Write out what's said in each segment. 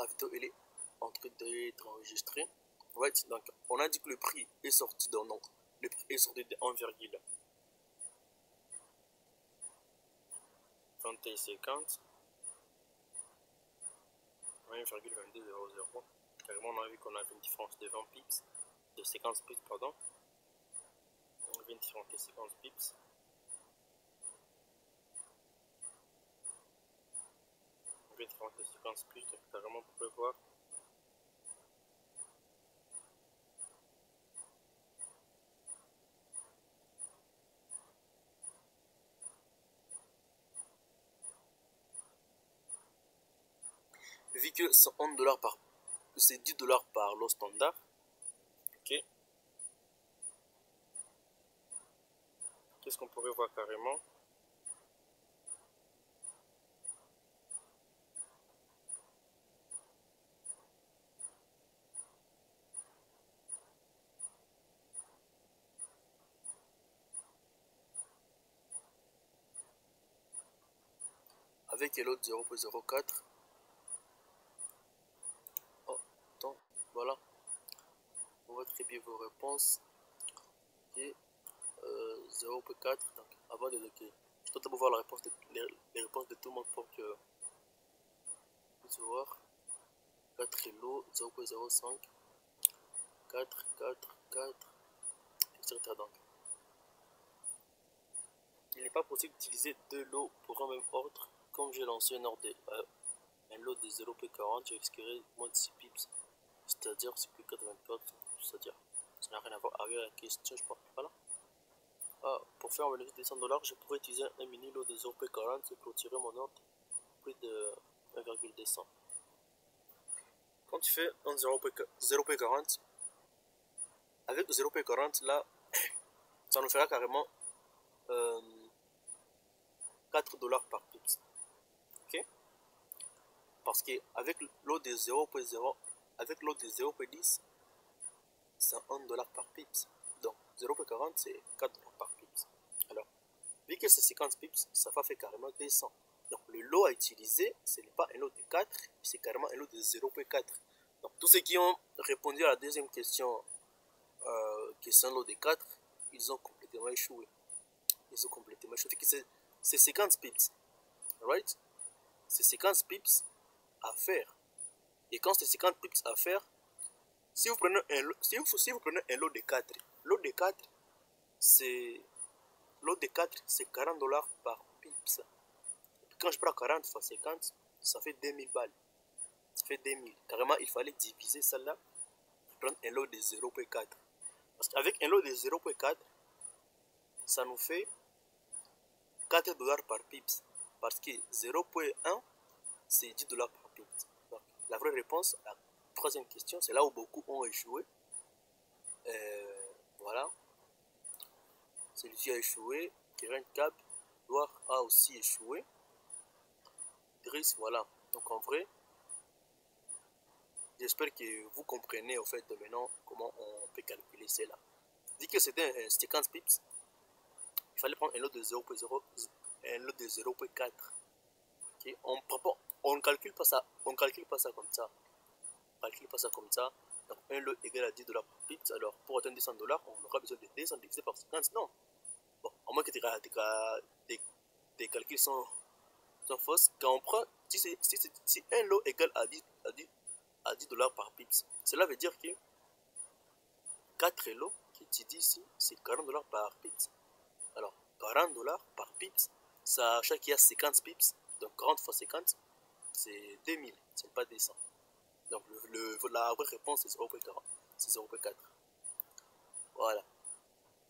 vidéo elle est en train d'être enregistrée. Right? Donc, on a dit que le prix est sorti de, donc, le prix est sorti de 1,2150, 1,2200. Carrément, on a vu qu'on avait une différence de 20 pips, de 50 pips, pardon. On avait une différence de 50 pips. On avait une différence de 50 pips, donc carrément, vous pouvez voir. Vu que c'est 11 dollars par, c'est 10 dollars par lot standard, ok. Qu'est-ce qu'on pourrait voir carrément? Avec l'autre 0,04. Oh, attends, voilà. On va trier vos réponses. Et 0,4. Donc, avant de bloquer, je dois d'abord voir la réponse les réponses de tout le monde pour que vous puissiez voir. 4 lots, 0,05, 4, 4, 4, etc. Donc, il n'est pas possible d'utiliser deux lots pour un même ordre. Comme j'ai lancé un ordre un lot de 0,40, j'ai expiré moins de 6 pips, c'est-à-dire c'est plus 84, c'est-à-dire ça n'a rien à voir avec la question, je pense pas là. Pour faire un bénéfice de 100 dollars, je pourrais utiliser un mini lot de 0,40 pour tirer mon ordre plus de 1,200. Quand tu fais un 0,40, avec 0,40 là, ça nous fera carrément 4 dollars par pips. Ok? Parce qu'avec l'eau de 0,0, avec l'eau de 0,10, c'est 1 dollar par pips. Donc 0,40 c'est 4 dollars par pips. Alors, vu que c'est 50 pips, ça va faire carrément 200. Donc le lot à utiliser, ce n'est pas un lot de 4, c'est carrément un lot de 0,4. Donc tous ceux qui ont répondu à la deuxième question, qui est un lot de 4, ils ont complètement échoué. Ils ont complètement échoué. C'est 50 pips. Right? C'est 50 pips à faire. Et quand c'est 50 pips à faire, si vous prenez un lot, si vous prenez un lot de 4, lot de 4, c'est 40 dollars par pips. Quand je prends 40 fois 50, ça fait 2000 balles. Ça fait 2000. Carrément, il fallait diviser ça là pour prendre un lot de 0,4. Parce qu'avec un lot de 0,4, ça nous fait 4 dollars par pips. Parce que 0,1, c'est 10 dollars par pips. Donc, la vraie réponse à la troisième question, c'est là où beaucoup ont échoué. Voilà. Celui-ci a échoué. Terrain Cap, Loire a aussi échoué. Driss, voilà. Donc en vrai, j'espère que vous comprenez au fait de maintenant comment on peut calculer cela. Dit que c'était un 50 pips, il fallait prendre un lot de 0,0, un lot de 0,4. Okay? On ne calcule pas ça, on calcule pas ça comme ça. On calcule pas ça comme ça. Donc un lot égal à 10 dollars par pips. Alors pour atteindre 200 dollars, on aura besoin de 200 divisé par 50. Non. Bon, à moins que tes calculs sont fausses. Quand on prend, si un lot égal à 10 dollars par pips, cela veut dire que 4 lots qui étudient ici, c'est 40 dollars par pips. Alors, 40 dollars par pips, sachant qu'il y a 50 pips, donc 40 fois 50, c'est 2000, c'est pas 200. Donc, la vraie réponse, c'est 0,40, c'est 0,4. Voilà.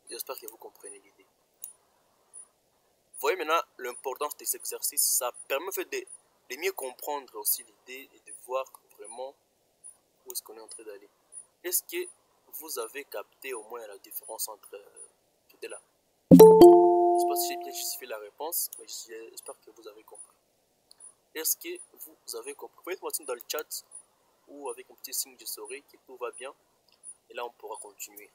J'espère que vous comprenez l'idée. Vous voyez maintenant l'importance de cet exercice. Ça permet de mieux comprendre aussi l'idée et de voir vraiment où est-ce qu'on est en train d'aller. Est-ce que vous avez capté au moins la différence entre tout est là? Je ne sais pas si j'ai bien justifié la réponse, mais j'espère que vous avez compris. Est-ce que vous avez compris? Vous pouvez mettre dans le chat ou avec un petit signe de souris que tout va bien. Et là, on pourra continuer.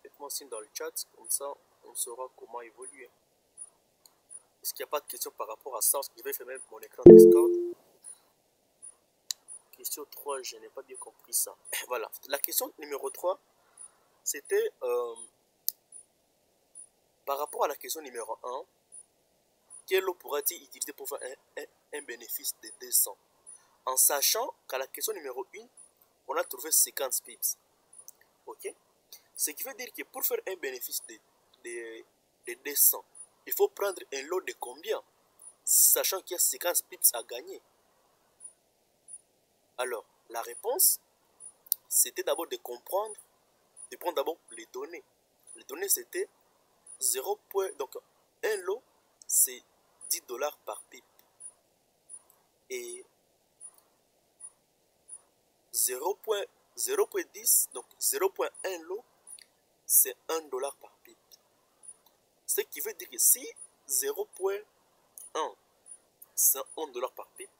Faites-moi signe dans le chat, comme ça on saura comment évoluer. Est-ce qu'il n'y a pas de question par rapport à ça? Je vais fermer mon écran Discord. Question 3, je n'ai pas bien compris ça. Voilà. La question numéro 3, c'était par rapport à la question numéro 1, quelle eau pourra-t-il utiliser pour faire un bénéfice de 200? En sachant qu'à la question numéro 1, on a trouvé 50 pips. Ok? Ce qui veut dire que pour faire un bénéfice de 200, il faut prendre un lot de combien? Sachant qu'il y a 50 pips à gagner. Alors, la réponse, c'était d'abord de comprendre, de prendre d'abord les données. Les données, c'était 0. Donc, un lot, c'est 10 dollars par pipe. Et 0.10, donc 0.1 lot, c'est 1 dollar par pipe. Ce qui veut dire que si 0.1, c'est 1 dollar par pipe,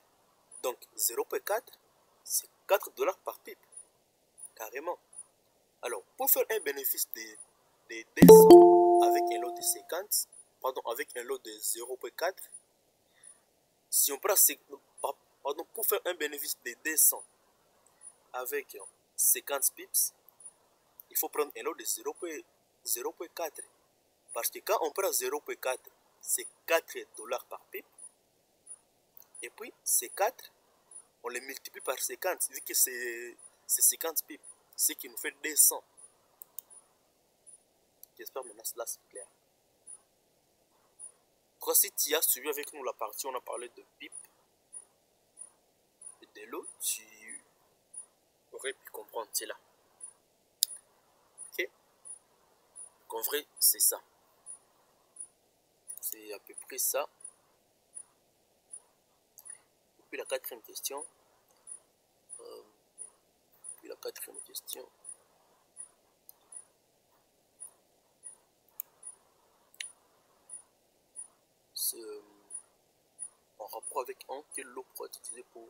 donc 0.4, c'est 4 dollars par pipe. Carrément. Alors, pour faire un bénéfice de 200 avec un lot de 50, pardon, avec un lot de 0.4, si on prend, pardon, pour faire un bénéfice de 200 avec 50 pips, il faut prendre un lot de 0.4. Parce que quand on prend 0.4, c'est 4 dollars par pipe. Et puis, ces 4, on les multiplie par 50, vu que c'est 50 pips, ce qui nous fait 200. J'espère maintenant cela c'est clair. Quand si tu as suivi avec nous la partie, on a parlé de pipe et de l'eau, tu aurais pu comprendre cela. Ok? Donc en vrai, c'est ça. C'est à peu près ça. Et puis la quatrième question. C'est en rapport avec quel lot pourra être utilisé pour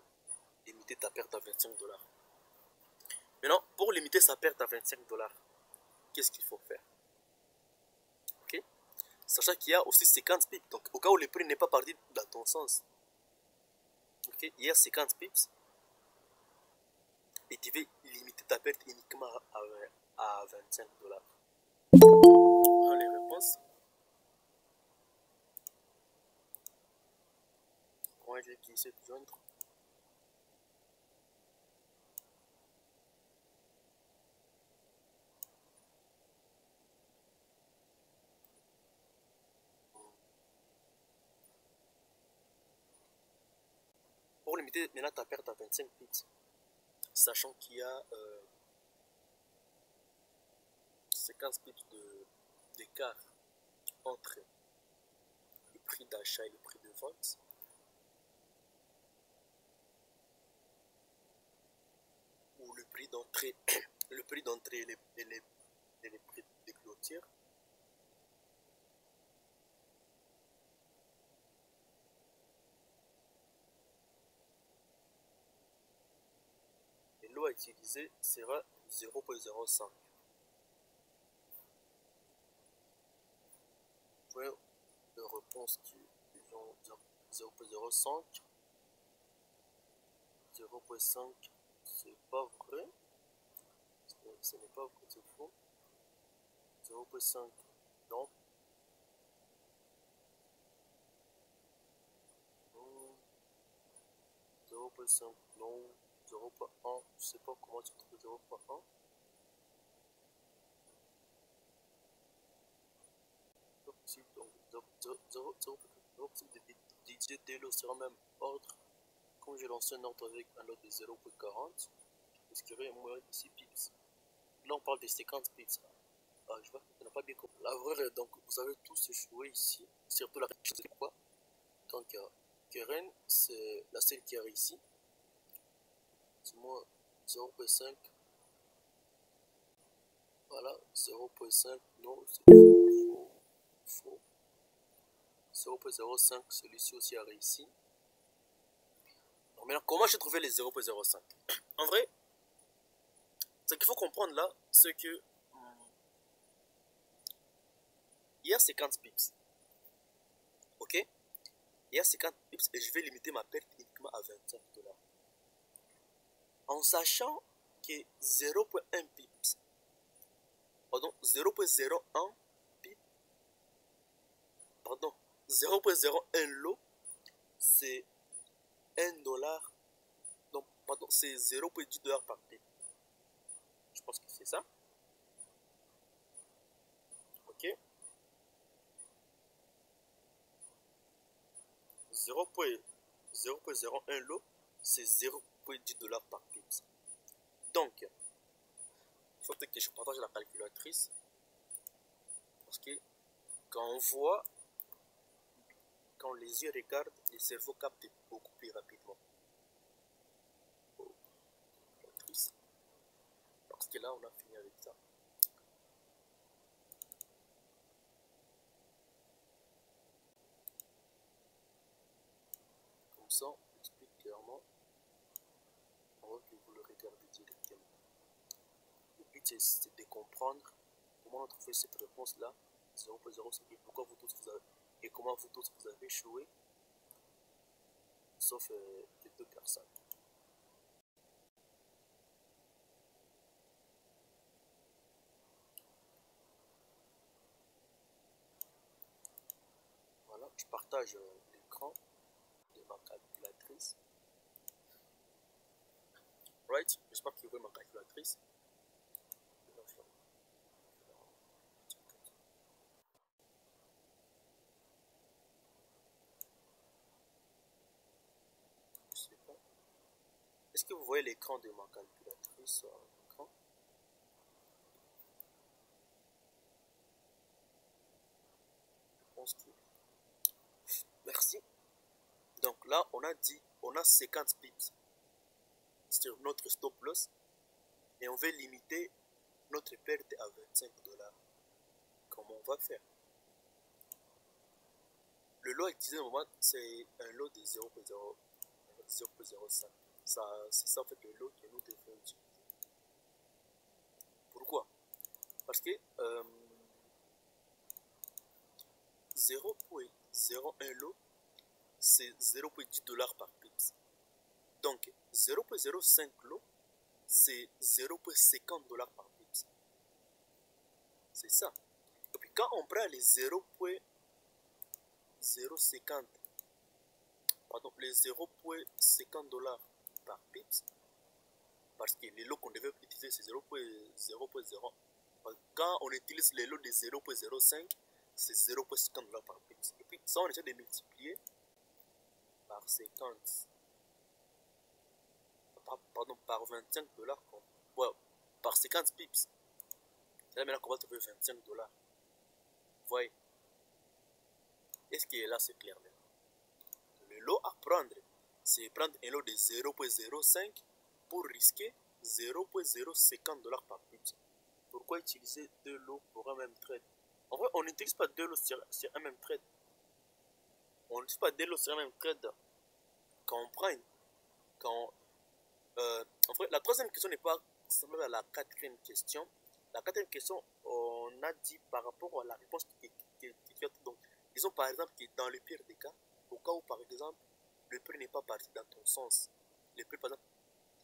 limiter ta perte à 25 dollars. Maintenant, pour limiter sa perte à 25 dollars, qu'est-ce qu'il faut faire? Ok? Sachant qu'il y a aussi 50 pips. Donc, au cas où le prix n'est pas parti dans ton sens, ok? Il y a 50 pips et tu veux limiter ta perte uniquement à 25 dollars. Les réponses. Comment j'ai qui essaie de joindre? Pour limiter maintenant ta perte à 25 pips, sachant qu'il y a 50 pips d'écart entre le prix d'achat et le prix de vente, ou le prix d'entrée le prix d'entrée et les prix de clôture, et l'eau à utiliser sera 0.05. Point de réponse qui est 0.05. 0.5, c'est pas vrai. Ce n'est pas vrai, c'est faux. 0.5, non. 0.5, non. 0.1, je sais pas comment tu trouves 0.1. Donc 0.5 de l'eau sera même ordre. Comme j'ai lancé un ordre avec un lot de 0.40, ce qui aurait moins de 6 pips. Là on parle de 50 pips. Ah, je vois que tu n'as pas bien compris. La vraie, donc vous avez tous échoué ici. Surtout la chose de quoi. Donc Keren, c'est la seule qui a réussi. C'est moi 0.5. Voilà, 0.5, non, c'est faux. 0.05, celui-ci aussi a réussi. Donc maintenant, comment j'ai trouvé les 0.05? En vrai, ce qu'il faut comprendre là, c'est que il y a 50 pips. Ok? il y a 50 pips et je vais limiter ma perte uniquement à 25 $. En sachant que 0,1 pips, pardon, 0,01 pips, pardon, 0,01 lot, c'est 1 $. Donc, pardon, c'est 0,10 $ par pip. Je pense que c'est ça. Ok. 0,01 lot, c'est 0,10 $ par pips. Donc, il faut peut-être que je partage la calculatrice. Parce que quand on voit, quand les yeux regardent, le cerveau capte beaucoup plus rapidement. Parce que là, on a fini avec ça. Comme ça, on explique clairement. On voit que vous le regardez directement. Le but, c'est de comprendre comment on a trouvé cette réponse-là, 0,05, et pourquoi vous tous vous avez, et comment vous tous vous avez échoué, sauf les 2 personnes. Voilà, je partage l'écran de ma calculatrice. Right, j'espère que vous voyez ma calculatrice. Est-ce que vous voyez l'écran de ma calculatrice? Je pense que... Merci. Donc là, on a dit, on a 50 pips sur notre stop loss et on veut limiter notre perte à 25 $. Comment on va faire? Le lot utilisé au moment, c'est un lot de 0,05. C'est ça en fait le lot que nous devons utiliser. Pourquoi? Parce que 0,01 lot, c'est 0,10 $ par pips. Donc 0,05 lot, c'est 0,50 $ par pips. C'est ça. Et puis quand on prend les 0,050, pardon, les 0,50 $ par pips, parce que les lots qu'on devait utiliser c'est 0,0. Quand on utilise les lots de 0,05, c'est 0,50 $ par pips. Et puis ça on essaie de multiplier par 50, pardon, par 25 $, ouais, par 50 pips. C'est là maintenant qu'on va trouver 25 $. Vous voyez? Est-ce que là c'est clair maintenant? Le lot à prendre, c'est prendre un lot de 0,05 pour risquer 0,050 $ par pips. Pourquoi utiliser 2 lots pour un même trade? En vrai, on n'utilise pas 2 lots sur un même trade. On n'utilise pas 2 lots sur un même trade. Quand on prend en fait, la troisième question n'est pas semblable à la quatrième question. La quatrième question, on a dit par rapport à la réponse qui donc, disons par exemple que dans le pire des cas, au cas où par exemple le prix n'est pas parti dans ton sens, le prix par exemple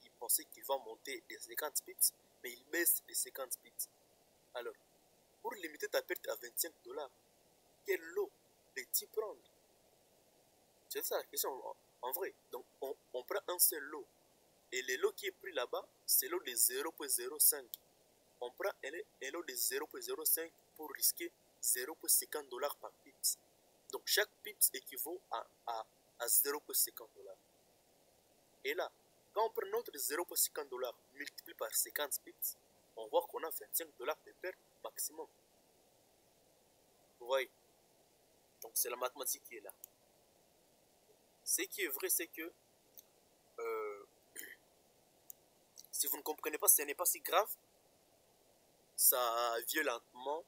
il pensait qu'il va monter des 50 pips, mais il baisse les 50 pips. Alors, pour limiter ta perte à 25 $, quel lot peux-tu prendre? C'est ça la question en vrai. Donc on prend un seul lot. Et le lot qui est pris là-bas, c'est l'eau de 0,05. On prend un lot de 0,05 pour risquer 0,50 $ par pips. Donc chaque pips équivaut à 0,50 $. Et là, quand on prend notre 0,50 $ multiplié par 50 pips, on voit qu'on a 25 $ de perte maximum. Vous voyez? Donc c'est la mathématique qui est là. Ce qui est vrai, c'est que si vous ne comprenez pas, ce n'est pas si grave. Ça vient lentement.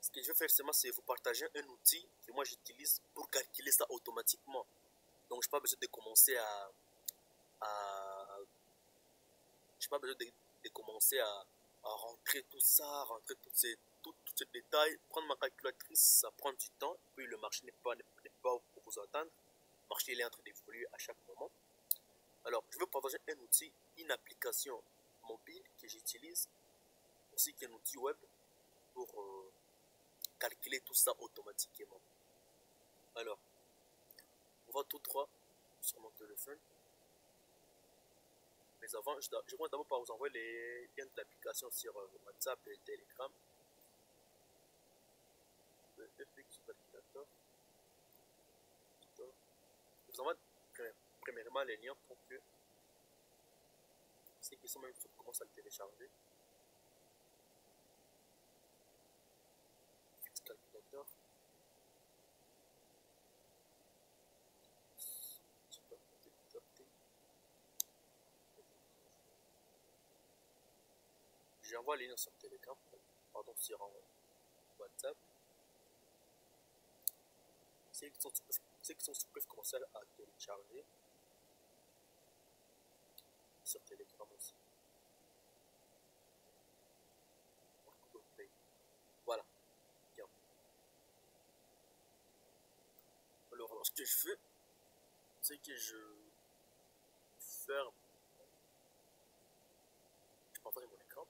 Ce que je vais faire seulement, c'est vous partager un outil que moi j'utilise pour calculer ça automatiquement. Donc je n'ai pas besoin de commencer j'ai pas besoin de commencer à rentrer tout ça, rentrer tous ces détails. Prendre ma calculatrice, ça prend du temps. Et puis le marché n'est pas vous entendre. Le marché il est en train d'évoluer à chaque moment. Alors, je veux partager un outil, une application mobile que j'utilise, ainsi qu'un outil web pour calculer tout ça automatiquement. Alors, on va tout droit sur mon téléphone. Mais avant, je vais d'abord vous envoyer les liens de l'application sur WhatsApp et Telegram. Le FX Calculator. Je vous envoie premièrement les liens pour que ceux qui sont même sur commencent à le télécharger. FX Calculator. J'envoie les liens sur Telegram, pardon, sur WhatsApp. Ceux qui sont peuvent commencer à télécharger sur Telegram aussi. Voilà. Bien. Alors, ce que je fais, c'est que je ferme. Je partage mon écran.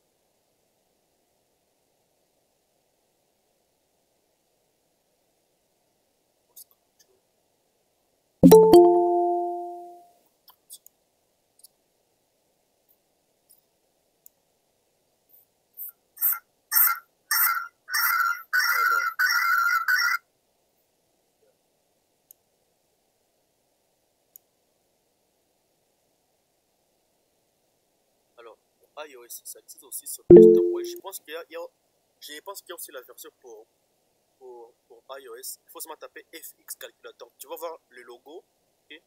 Alors, pour iOS, ça existe aussi sur Play Store. Ouais, je pense qu'il y a aussi la version pour iOS. Il faut seulement taper FX Calculator. Tu vas voir le logo. Okay?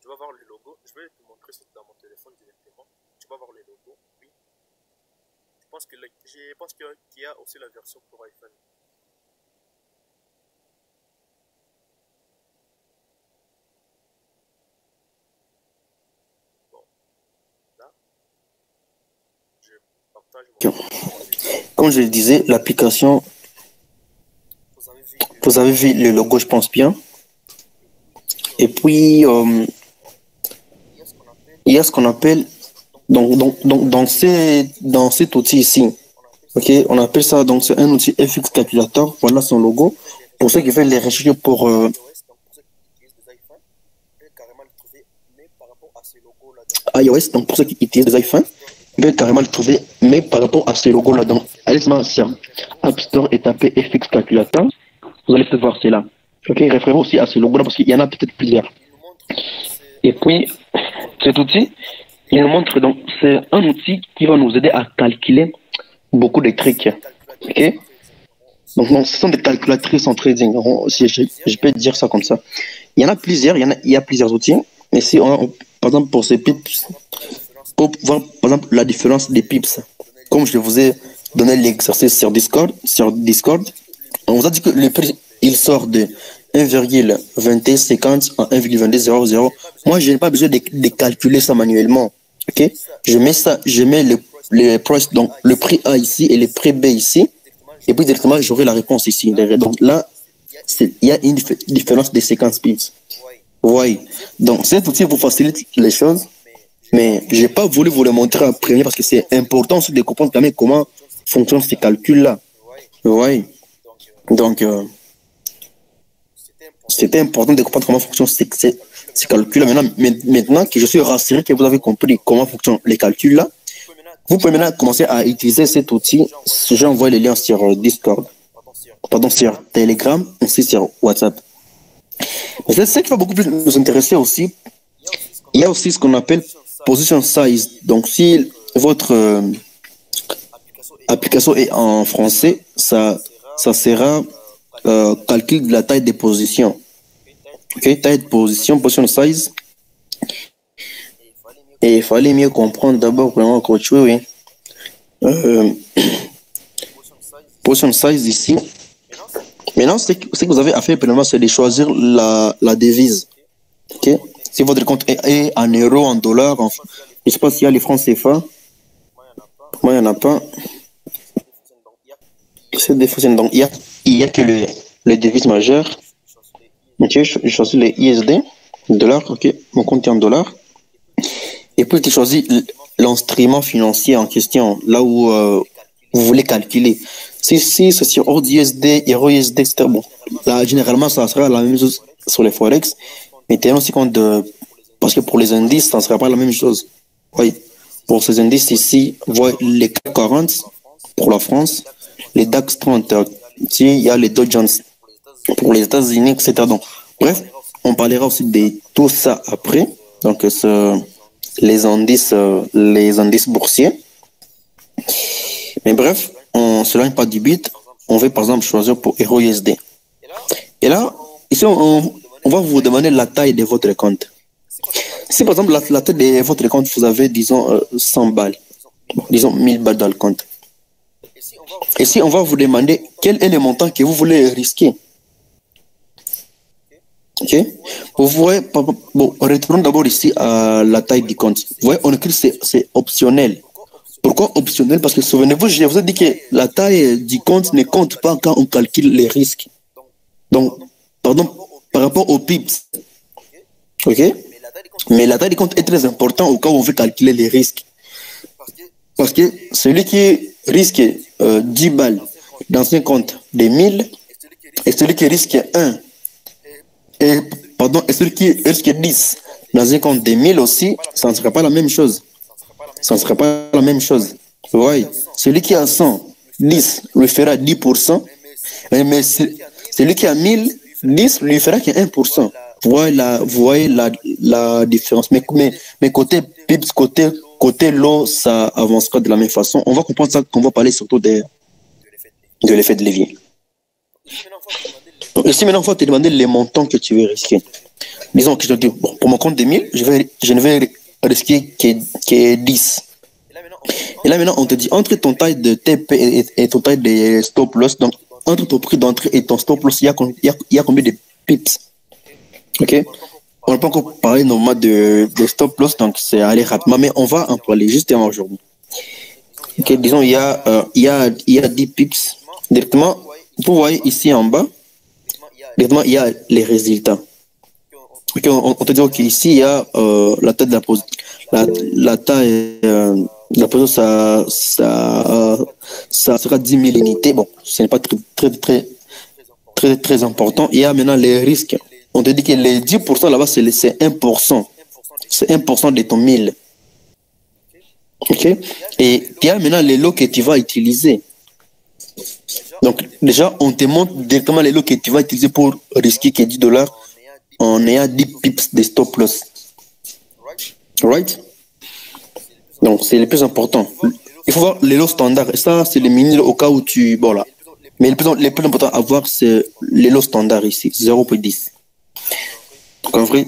Tu vas voir le logo. Je vais te montrer ça dans mon téléphone directement. Tu vas voir le logo. Oui. Je pense qu'il y a aussi la version pour iPhone. Comme je le disais, l'application, vous avez vu le logo, je pense bien. Et puis, il y a ce qu'on appelle, dans cet outil ici, ok, on appelle ça, donc c'est un outil FX Calculator, voilà son logo. Pour ceux qui veulent les rechercher pour iOS, donc pour ceux qui utilisent des iPhones, ils peuvent carrément le trouver, mais par rapport à ce logo-là, donc allez sur App Store et tapez FX Calculator, vous allez peut-être voir cela. Ok, référez aussi à ce logo-là parce qu'il y en a peut-être plusieurs. Et puis, cet outil, il nous montre donc, c'est un outil qui va nous aider à calculer beaucoup de trucs. Ok, donc ce sont des calculatrices en trading, si je peux dire ça comme ça. Il y en a plusieurs, il y a plusieurs outils, mais si par exemple pour ces pips, pour voir par exemple la différence des pips, comme je vous ai donné l'exercice sur Discord, on vous a dit que le prix il sort de 1,2150 à 1,2200. Moi, je n'ai pas besoin de calculer ça manuellement. Ok, je mets le price, donc le prix A ici et le prix B ici, et puis directement j'aurai la réponse ici. Donc là, il y a une différence de 50 pips. Oui, donc cet outil vous facilite les choses, mais je n'ai pas voulu vous le montrer en premier parce que c'est important de comprendre quand même comment fonctionnent ces calculs-là. Oui, donc c'était important de comprendre comment fonctionnent ces calculs-là. Maintenant que je suis rassuré que vous avez compris comment fonctionnent les calculs-là, vous pouvez maintenant commencer à utiliser cet outil. J'ai envoyé les liens sur Discord, pardon, sur Telegram, ainsi sur WhatsApp. C'est ce qui va beaucoup plus nous intéresser aussi. Il y a aussi ce qu'on appelle position size. Donc, si votre application est en français, ça sera calcul de la taille des positions. Ok, taille de position, position size. Et il fallait mieux comprendre d'abord vraiment coach, oui. Position size ici. Maintenant, ce que vous avez à faire, premièrement, c'est de choisir la devise. Ok. Si votre compte est en euros, en dollars, je ne sais pas s'il y a les francs CFA. Moi, il n'y en a pas. C'est des fois, donc il y a que les devises majeures. Ok, je choisis les ISD, dollars, ok, mon compte est en dollars. Et puis tu choisis l'instrument financier en question, là où vous voulez calculer. Si c'est sur ORD-USD, Euro-USD, etc. Bon, là, généralement, ça sera la même chose sur les Forex. Mais tenons aussi compte de... Parce que pour les indices, ça ne sera pas la même chose. Oui. Pour ces indices ici, voyez les CAC 40 pour la France, les DAX 30, ici, il y a les Dow Jones pour les États-Unis, etc. Donc, bref, on parlera aussi de tout ça après. Donc, les indices boursiers. Mais bref, on ne s'éloigne pas du but. On veut par exemple choisir pour EURUSD. Et là, ici, on va vous demander la taille de votre compte. Si par exemple la taille de votre compte, vous avez, disons, 100 balles, bon, disons 1000 balles dans le compte. Et si on va vous demander quel est le montant que vous voulez risquer. Ok. Vous voyez, bon, retournons d'abord ici à la taille du compte. Vous voyez, on écrit c'est optionnel. Pourquoi optionnel? Parce que souvenez-vous, je vous ai dit que la taille du compte ne compte pas quand on calcule les risques. Donc, pardon, par rapport aux pips, ok? Mais la taille du compte est très importante au cas où on veut calculer les risques. Parce que celui qui risque 10 balles dans un compte de 1000 et celui qui risque 1 et, pardon, et celui qui risque 10 dans un compte de 1000 aussi, ça ne sera pas la même chose. Ça ne sera pas la même chose. Vous voyez, celui qui a 100, 10 lui fera 10%, mais celui qui a 1000, 10 lui fera que 1%. Vous voyez la différence. Mais côté PIPS, côté l'eau, ça avancera de la même façon. On va comprendre ça qu'on va parler surtout de l'effet de levier. Donc, ici, maintenant, il faut te demander les montants que tu veux risquer. Disons que je te dis, bon, pour mon compte de 1000, je ne vais risquer que 10. Et là, maintenant, on te dit, entre ton taille de TP et ton taille de stop loss, donc entre ton prix d'entrée et ton stop loss, il y a combien de pips? Ok? On n'a pas encore parlé normalement de stop loss, donc c'est aller rapidement, mais on va en parler justement aujourd'hui. Ok, disons, il y a 10 pips. Directement, vous voyez ici en bas, directement, il y a les résultats. Ok, on te dit, ok, ici, il y a la taille de la position. La taille de la position, ça sera 10 000 unités. Bon, ce n'est pas très important. Il y a maintenant les risques. On te dit que les 10% là-bas, c'est 1%. C'est 1% de ton 1000. Ok? Et il y a maintenant les lots que tu vas utiliser. Donc, déjà, on te montre directement les lots que tu vas utiliser pour risquer que 10 dollars en ayant 10 pips de stop loss. Right? Donc, c'est le plus important. Il faut voir les lots standards. Et ça, c'est les mini au cas où tu. Bon, là. Mais le plus important à voir, c'est les lots standards ici, 0,10. Donc, en vrai,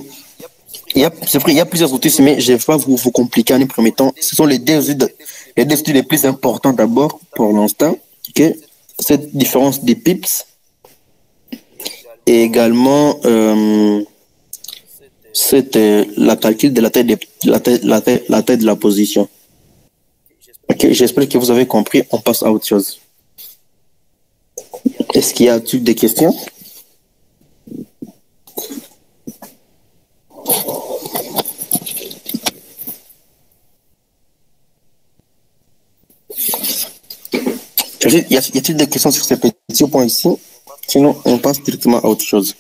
c'est vrai, il y a plusieurs outils, mais je ne vais pas vous compliquer en un premier temps. Ce sont les deux outils les plus importants d'abord pour l'instant. Okay? Cette différence des pips et également la calcul de la taille de la position. Ok, j'espère que vous avez compris. On passe à autre chose. Est-ce qu'il y a des questions? Y a-t-il des questions sur ces petits points ici? Sinon, on passe directement à autre chose.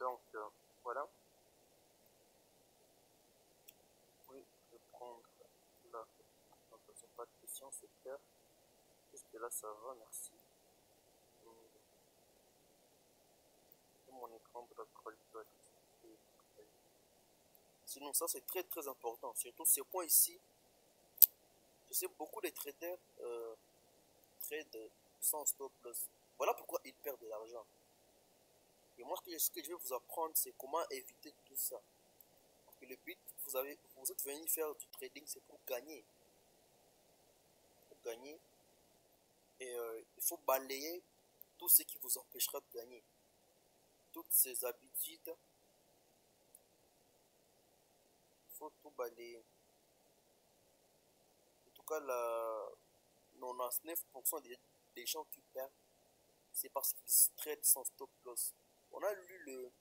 Donc, voilà. Oui, je vais prendre là. Donc, ce pas de questions, c'est clair. Jusque là, ça va, merci. Mon écran de la qualité. Sinon, ça, c'est très important. Surtout ce point ici. Je sais beaucoup de traders trade sans stop loss. Voilà pourquoi ils perdent de l'argent. Et moi, ce que je vais vous apprendre, c'est comment éviter tout ça. que le but, vous êtes venu faire du trading, c'est pour gagner. Pour gagner. Et il faut balayer tout ce qui vous empêchera de gagner. Toutes ces habitudes, il faut tout balayer. En tout cas, 99% des gens qui perdent, c'est parce qu'ils traitent sans stop loss. On a lu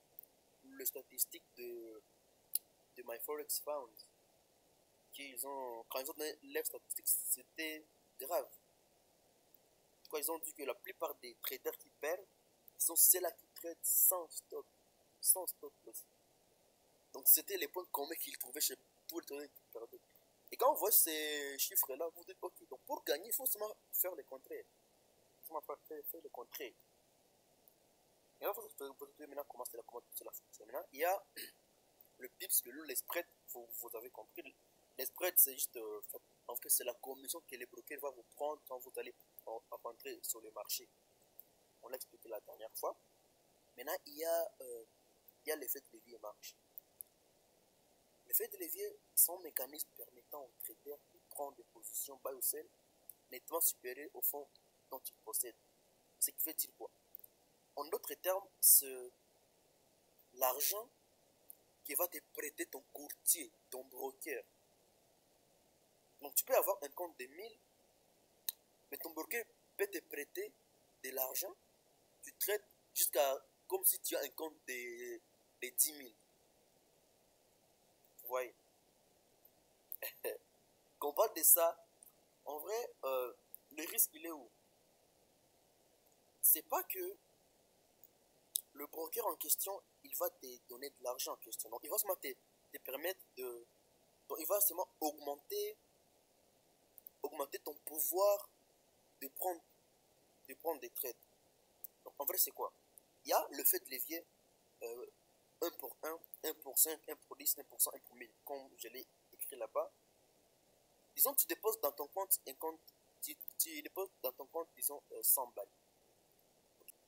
le statistique de MyForexFound. Quand ils ont donné leurs statistiques, c'était grave. Quand ils ont dit que la plupart des traders qui perdent sont ceux-là qui traitent sans stop loss. Donc c'était les points communs qu'ils trouvaient chez tous les traders qui perdaient. Et quand on voit ces chiffres-là, vous dites ok, donc pour gagner, il faut seulement faire le contraire. Il faut faire le contraire. Et là, vous allez maintenant comment cela fonctionne. Maintenant, il y a le pips, le spread, vous avez compris. Le spread, c'est juste, en fait, c'est la commission que les brokers vont vous prendre quand vous allez rentrer sur le marché. On l'a expliqué la dernière fois. Maintenant, il y a l'effet de levier marche. L'effet de levier, c'est un mécanisme permettant aux traders de prendre des positions buy ou sell nettement supérieures au fonds dont ils possèdent. Ce qui fait dire quoi? En d'autres termes, c'est l'argent qui va te prêter ton courtier, ton broker. Donc tu peux avoir un compte de 1000, mais ton broker peut te prêter de l'argent. Tu traites jusqu'à comme si tu as un compte de 10 000. Vous voyez? Quand on parle de ça, en vrai, le risque il est où? C'est pas que le broker en question, il va te donner de l'argent en question. Donc il va seulement te permettre de... Donc il va seulement augmenter ton pouvoir de prendre des trades. Donc en vrai c'est quoi? Il y a le fait de levier 1 pour 1, 1 pour 5, 1 pour 10, 1 pour 100, 1 pour 1000, comme je l'ai écrit là-bas. Disons tu déposes dans ton compte tu déposes dans ton compte, disons 100 balles.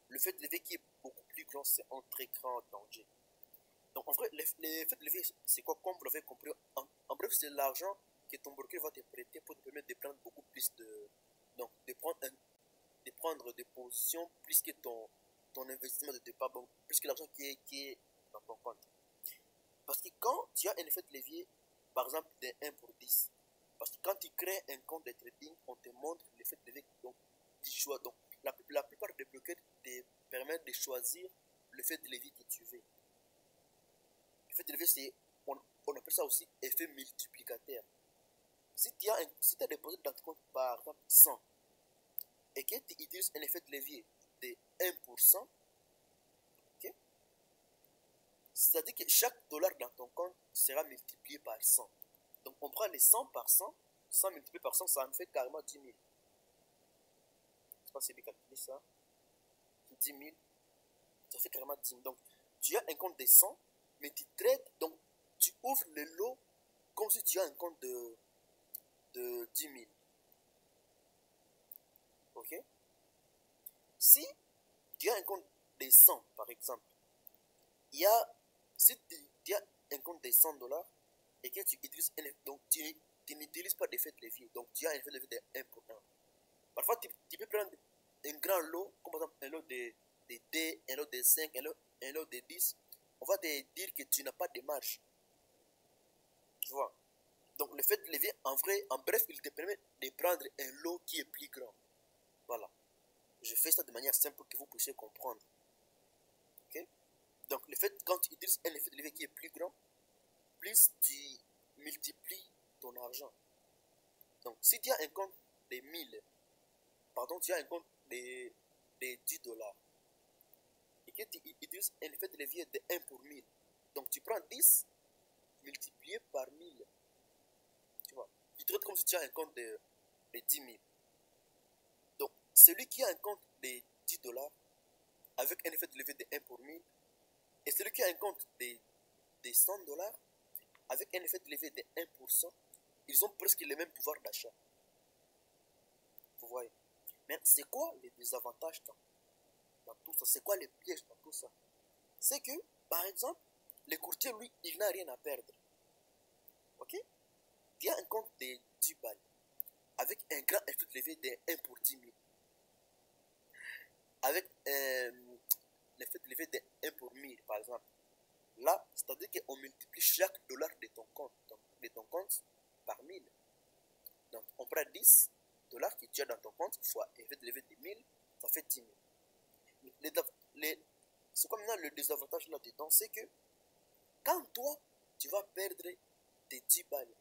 Le fait de levier qui est beaucoup plus grand, c'est un très grand danger. Donc en vrai, l'effet de levier, c'est quoi? Comme vous l'avez compris, en bref, c'est l'argent que ton broker va te prêter pour te permettre de prendre beaucoup plus de... Donc, de prendre des positions plus que ton investissement de départ, donc plus que l'argent qui est dans ton compte. Parce que quand tu as un effet de levier, par exemple de 1 pour 10, parce que quand tu crées un compte de trading, on te montre l'effet de levier, donc tu choisis. Donc la plupart des brokers te permettent de choisir l'effet de levier que tu veux. L'effet de levier, c'est, on appelle ça aussi effet multiplicateur. Si tu as déposé dans ton compte par exemple 100 et que tu utilises un effet de levier de 1%, okay, c'est-à-dire que chaque dollar dans ton compte sera multiplié par 100. Donc on prend les 100 par 100, 100 multiplié par 100, ça en fait carrément 10 000. Je ne sais pas si j'ai calculé ça. 10 000, ça fait carrément 10 000. Donc tu as un compte de 100, mais tu trades, donc tu ouvres le lot comme si tu as un compte de 10 000. Ok? Si tu as un compte de 100 par exemple, si tu as un compte de 100 dollars et que tu utilises donc tu n'utilises pas d'effet de levier, donc tu as un effet de levier de 1 pour 1. Parfois tu peux prendre un grand lot, comme par exemple un lot de D, un lot de 5, un lot de 10. On va te dire que tu n'as pas de marge. Tu vois? Donc le fait de levier, en vrai, en bref, il te permet de prendre un lot qui est plus grand. Voilà. Je fais ça de manière simple pour que vous puissiez comprendre. Ok? Donc le fait, quand tu utilises un effet de levier qui est plus grand, plus tu multiplies ton argent. Donc si tu as un compte de 1000, pardon, tu as un compte de 10 dollars et que tu utilises un effet de levier de 1 pour 1000, donc tu prends 10 multiplié par 1000. Tu vois, tu traites comme si tu as un compte de 10 000. Donc celui qui a un compte de 10 dollars avec un effet de levier de 1 pour 1000 et celui qui a un compte de 100 dollars avec un effet de levier de 1%, ils ont presque le même pouvoir d'achat. Vous voyez? Mais c'est quoi les désavantages dans tout ça? C'est quoi les pièges dans tout ça? C'est que, par exemple, le courtier, lui, il n'a rien à perdre. Ok? Tu as un compte de 10 balles avec un grand effet de levier de 1 pour 10 000. Avec l'effet de levier de 1 pour 1000, par exemple. Là, c'est-à-dire qu'on multiplie chaque dollar de ton compte par 1000. Donc, on prend 10 dollars que tu as dans ton compte fois effet de levier de 1000, ça fait 10 000. C'est comme maintenant le désavantage là-dedans, c'est que quand toi, tu vas perdre tes 10 balles,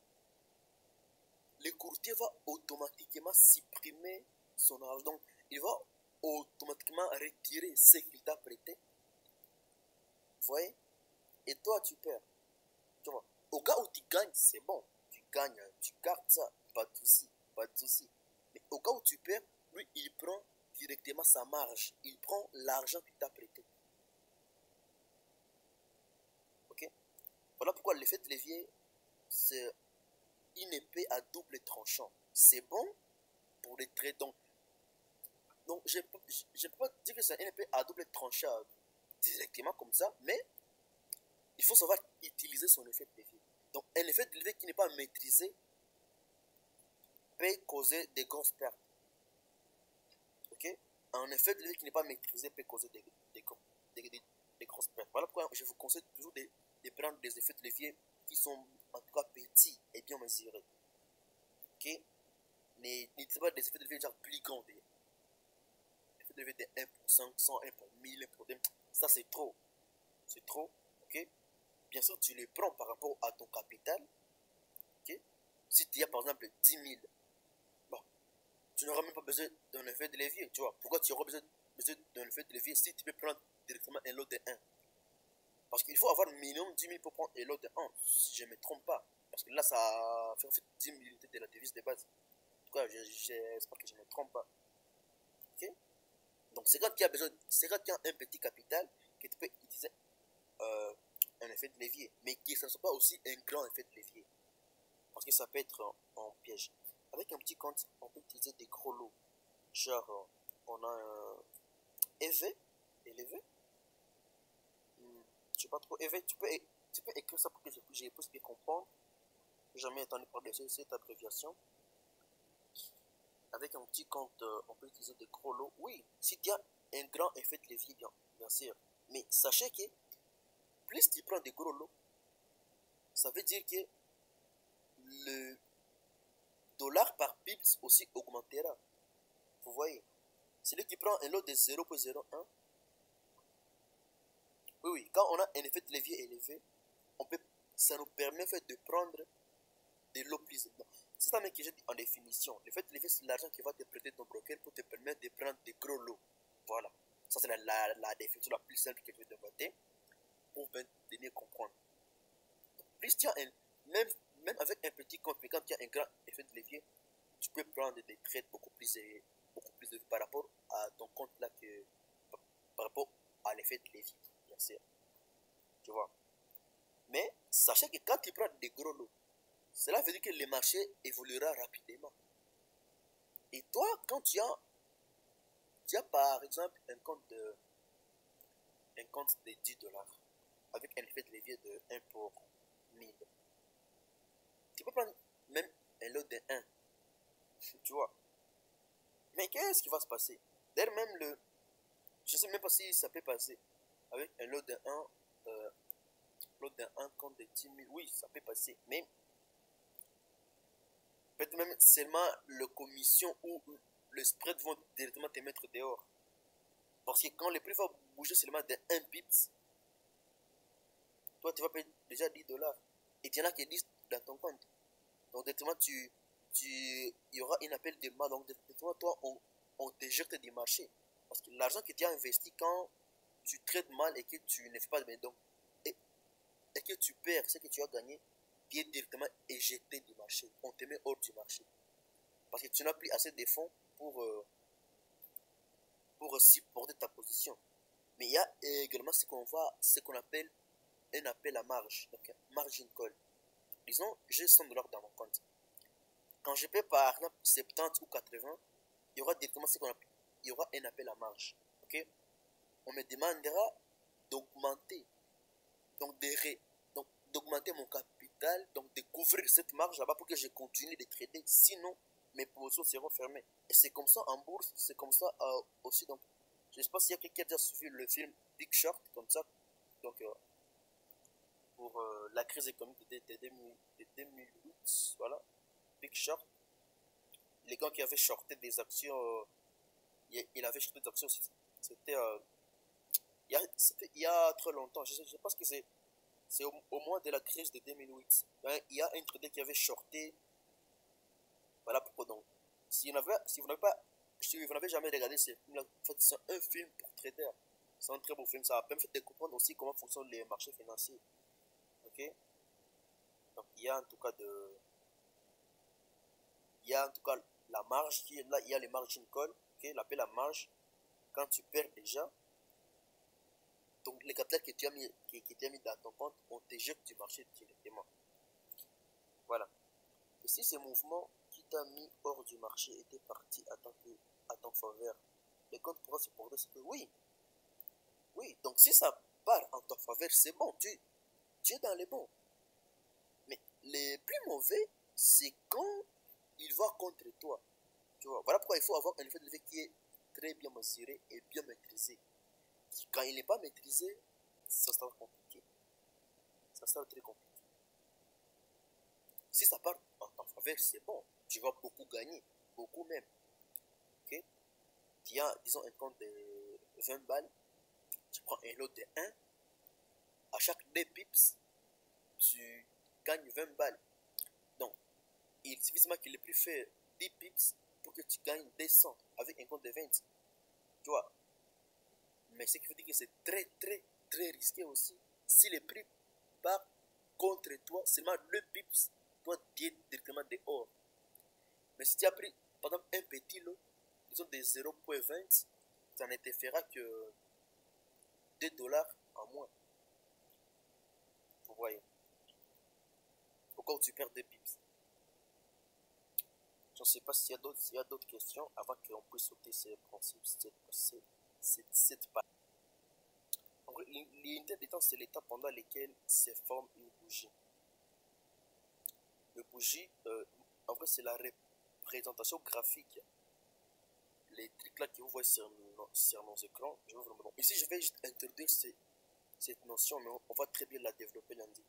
le courtier va automatiquement supprimer son argent. Donc, il va automatiquement retirer ce qu'il t'a prêté. Vous voyez? Et toi, tu perds. Tu vois? Au cas où tu gagnes, c'est bon. Tu gagnes, tu gardes ça. Pas de souci. Pas de souci. Mais au cas où tu perds, lui, il prend directement sa marge. Il prend l'argent qu'il t'a prêté. Ok? Voilà pourquoi l'effet de levier, c'est une épée à double tranchant. C'est bon pour les trades. Donc je ne peux pas dire que c'est une épée à double tranchant directement comme ça, mais il faut savoir utiliser son effet de levier. Donc un effet de levier qui n'est pas maîtrisé peut causer des grosses pertes. Ok? Un effet de levier qui n'est pas maîtrisé peut causer des grosses pertes. Voilà pourquoi je vous conseille toujours de prendre des effets de levier qui sont en tout cas petits et bien mesurés. Ok? N'utilisez pas des effets de levier genre plus grands. Des effets de levier de 1 pour 500, 1 pour 1000, 1 pour 2. Ça c'est trop. C'est trop. Ok? Bien sûr, tu les prends par rapport à ton capital. Ok? Si tu as par exemple 10 000, bon, tu n'auras même pas besoin d'un effet de levier. Tu vois? Pourquoi tu auras besoin d'un effet de levier si tu peux prendre directement un lot de 1? Parce qu'il faut avoir minimum 10 000 pour prendre un lot de 1, si je ne me trompe pas. Parce que là, ça fait en fait 10 000 unités de la devise de base. En tout cas, j'espère que je ne me trompe pas. Ok? Donc, c'est quand tu as besoin, c'est quand tu as un petit capital que tu peux utiliser un effet de levier. Mais que ce ne soit pas aussi un grand effet de levier. Parce que ça peut être en piège. Avec un petit compte, on peut utiliser des gros lots. Genre, on a un EV, élevé. Je sais pas trop. EV, tu peux écrire ça pour que je puisse bien comprendre. Je n'ai jamais entendu parler de cette abréviation. Avec un petit compte, on peut utiliser des gros lots. Oui, si tu as un grand effet de levier, bien sûr. Mais sachez que plus tu prends des gros lots, ça veut dire que le dollar par pips aussi augmentera. Vous voyez? Celui qui prend un lot de 0,01, oui, quand on a un effet de levier élevé, ça nous permet en fait de prendre des lots plus élevés. C'est ça même que j'ai dit en définition. L'effet de levier, c'est l'argent qui va te prêter ton broker pour te permettre de prendre des gros lots. Voilà. Ça, c'est la définition la plus simple que je vais te donner pour bien comprendre. Plus tu as même avec un petit compte, mais quand tu as un grand effet de levier, tu peux prendre des trades beaucoup plus élevés par rapport à ton compte là que par rapport à l'effet de levier, bien sûr. Tu vois. Mais sachez que quand tu prends des gros lots, cela veut dire que le marché évoluera rapidement. Et toi, quand tu as par exemple un compte de 10 dollars avec un effet de levier de 1 pour 1000, tu peux prendre même un lot de 1, tu vois. Mais qu'est-ce qui va se passer? D'ailleurs, même je ne sais même pas si ça peut passer avec un lot de 1, compte de 10 000, oui, ça peut passer. Mais peut-être même seulement le commission ou le spread vont directement te mettre dehors. Parce que quand le prix va bouger seulement de 1 pips, toi tu vas payer déjà 10 dollars. Et tu en as que 10 dans ton compte. Donc directement il y aura un appel de main. Donc directement toi on te jette du marché. Parce que l'argent que tu as investi quand tu traites mal et que tu ne fais pas de main, et que tu perds ce que tu as gagné, tu es directement éjecté du marché. On te met hors du marché. Parce que tu n'as plus assez de fonds pour supporter ta position. Mais il y a également ce qu'on appelle un appel à marge, donc margin call. Disons, j'ai 100 dollars dans mon compte. Quand je paie par exemple 70 ou 80, il y aura directement il y aura un appel à marge. Ok? On me demandera d'augmenter, donc d'augmenter mon capital, donc de ouvrir cette marge là-bas pour que je continue de trader. Sinon, mes positions seront fermées. Et c'est comme ça en bourse, c'est comme ça aussi. Donc, je ne sais pas s'il y a quelqu'un qui a déjà suivi le film Big Short, comme ça. Donc, pour la crise économique de 2008, voilà, Big Short. Les gars qui avaient shorté des actions, il avait shorté des actions, c'était il y a très longtemps. Je pense que c'est au mois de la crise de 2008. Hein, il y a un trader qui avait shorté. Voilà pourquoi donc. Si vous n'avez jamais regardé ce film-là, en fait, c'est un film pour trader. C'est un très beau film. Ça va permettre de comprendre aussi comment fonctionnent les marchés financiers. Ok? Donc il y a en tout cas la marge qui est là. Il y a les margin call. Ok? L'appel à marge. Quand tu perds déjà, donc les capitales que tu as mis dans ton compte, on t'éjecte du marché directement. Voilà. Et si ce mouvement qui t'a mis hors du marché était parti à ton faveur, les comptes pourraient se porter, c'est que oui. Oui, donc si ça part en ta faveur, c'est bon, tu es dans les bons. Mais les plus mauvais, c'est quand il va contre toi. Tu vois, voilà pourquoi il faut avoir un effet de levier qui est très bien mesuré et bien maîtrisé. Quand il n'est pas maîtrisé, ça sera compliqué. Ça sera très compliqué. Si ça part en ta faveur, c'est bon. Tu vas beaucoup gagner. Beaucoup même. Ok? Tu as, disons, un compte de 20 balles. Tu prends un lot de 1. À chaque 2 pips, tu gagnes 20 balles. Donc, il suffit seulement qu'il ait plus fait 10 pips pour que tu gagnes 200 avec un compte de 20. Tu vois? Mais ce qui veut dire que c'est très, très, très risqué aussi. Si le prix part contre toi, seulement 2 pips, toi, tu es directement dehors. Mais si tu as pris, par exemple, un petit lot, disons des 0,20, ça ne te fera que 2 dollars en moins. Vous voyez? Pourquoi tu perds 2 pips? Je ne sais pas s'il y a d'autres questions avant qu'on puisse sauter ces principes, cette page. L'unité de temps, c'est l'état pendant lequel se forme une bougie. Une bougie, en vrai, c'est la représentation graphique. Les trucs là que vous voyez sur nos écrans, je vais vraiment... Ici, je vais juste introduire cette notion, mais on va très bien la développer lundi.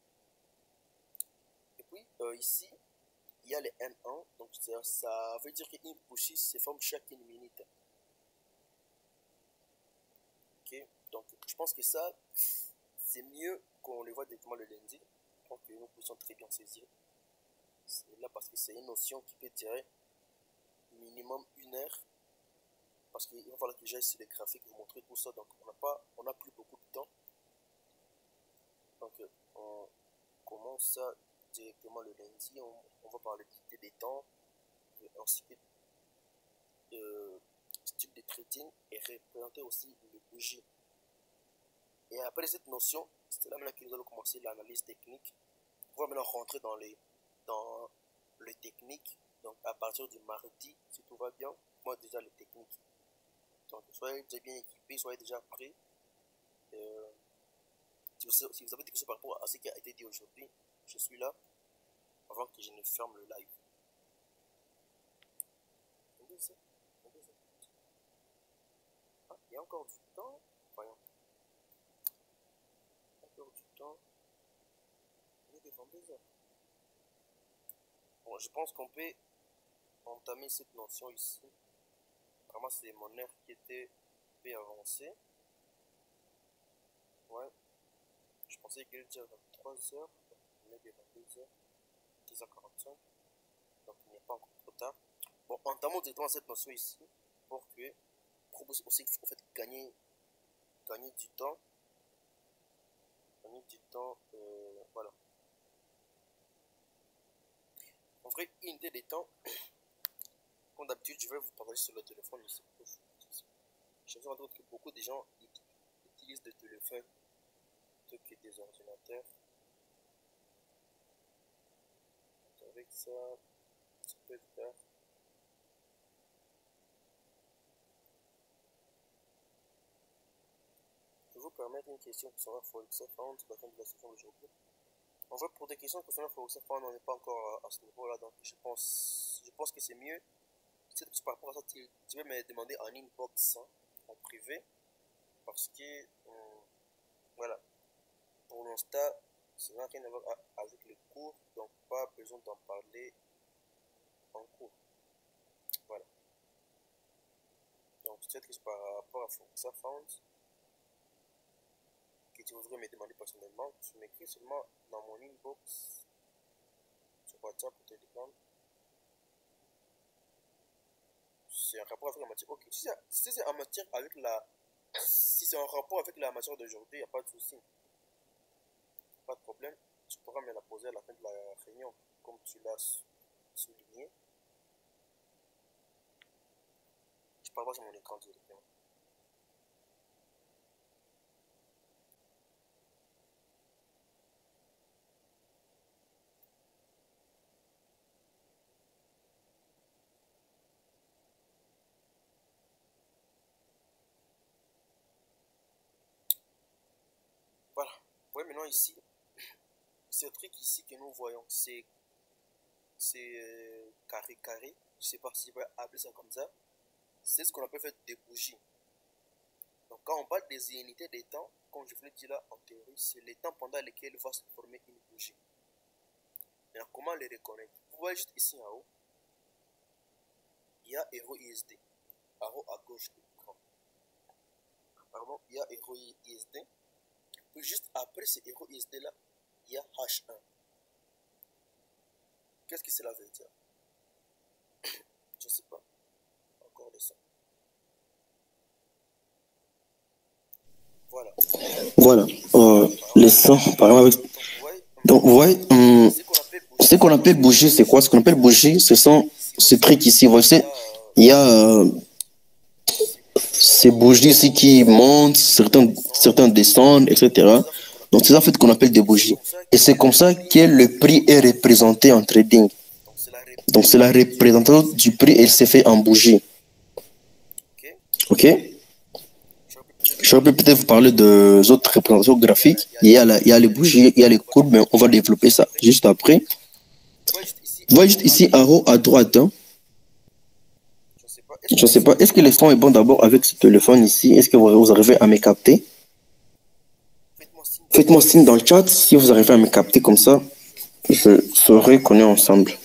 Et puis, ici, il y a les N1, donc ça veut dire qu'une bougie se forme chaque une minute. Ok, donc je pense que ça, c'est mieux qu'on le voit directement le lundi, pour que nous puissions très bien saisir. C'est là parce que c'est une notion qui peut durer minimum 1 heure, parce qu'il va falloir que j'aille sur les graphiques vous montrer tout ça, donc on n'a plus beaucoup de temps. Donc on commence ça directement le lundi, on va parler des temps, ensuite type de trading et représenter aussi le bougie. Et après cette notion, c'est là maintenant que nous allons commencer l'analyse technique. On va maintenant rentrer dans les techniques. Donc à partir du mardi, si tout va bien, moi déjà les techniques. Donc soyez déjà bien équipés, soyez déjà prêts. Si vous avez des questions par rapport à ce qui a été dit aujourd'hui, je suis là avant que je ne ferme le live. Ah, il y a encore du temps. Voyons. Encore du temps. Il est devant 2 heures. Bon, je pense qu'on peut entamer cette notion ici. Vraiment, c'est mon heure qui était peu avancée. Ouais. Je pensais qu'il était à 23 heures. Il est devant 2 heures. 10h45. Donc, il n'est pas encore trop tard. Bon, entamons directement cette notion ici pour vous aussi en fait gagner du temps. Gagner du temps, voilà. En vrai, une idée des temps, comme d'habitude, je vais vous parler sur le téléphone ici. Je me rends compte que beaucoup de gens utilisent des téléphones plutôt que des ordinateurs. Donc avec ça, tu peux faire. Je vais vous permettre une question qui sera forex avant de la fin de la session d'aujourd'hui. En vrai, pour des questions concernant Foxafan, on n'est pas encore à ce niveau-là, donc je pense que c'est mieux. Si par rapport à ça, tu vas me demander en inbox, hein, en privé, parce que, voilà, pour l'instant, ça n'a rien à voir avec les cours, donc pas besoin d'en parler en cours. Voilà. Donc, peut-être que c'est par rapport à Foxafan que tu voudrais me demander personnellement, tu m'écris seulement dans mon inbox sur WhatsApp ou Telegram. C'est un rapport avec la matière. Ok, si c'est en matière avec la. Si c'est en rapport avec la matière d'aujourd'hui, il n'y a pas de souci. Pas de problème. Tu pourras me la poser à la fin de la réunion, comme tu l'as souligné. Je parle pas sur mon écran directement. Voilà. Vous voyez maintenant ici, ce truc ici que nous voyons, c'est carré carré. Je sais pas si je vais appeler ça comme ça. C'est ce qu'on appelle faire des bougies. Donc quand on parle des unités des temps, comme je vous l'ai dit là en théorie, c'est les temps pendant lesquels va se former une bougie. Maintenant, comment les reconnaître? Vous voyez juste ici en haut, il y a Hero ISD. En haut à gauche de l'écran. Pardon, il y a Hero ISD. Puis juste après ce Hero ISD là, il y a H1. Qu'est-ce que cela veut dire? Je ne sais pas. Encore le son. Voilà. Voilà. Les sons, par exemple. Donc, vous voyez, ce qu'on appelle bougie, c'est quoi? Ce qu'on appelle bougie, ce sont ces trucs ici. Vous voyez, il y a ces bougies ici qui montent, certains descendent, etc. Donc, c'est en fait qu'on appelle des bougies. Et c'est comme ça que le prix est représenté en trading. Donc, c'est la représentation du prix, elle s'est fait en bougie. Ok? Je vais peut-être vous parler de autres représentations graphiques. Il y a les bougies, il y a les courbes, mais on va développer ça juste après. Vous voyez juste ici en haut à droite. Hein? Je ne sais pas. Est-ce que le son est bon d'abord avec ce téléphone ici? Est-ce que vous arrivez à me capter? Faites-moi signe dans le chat si vous arrivez à me capter comme ça. Je saurai qu'on est ensemble.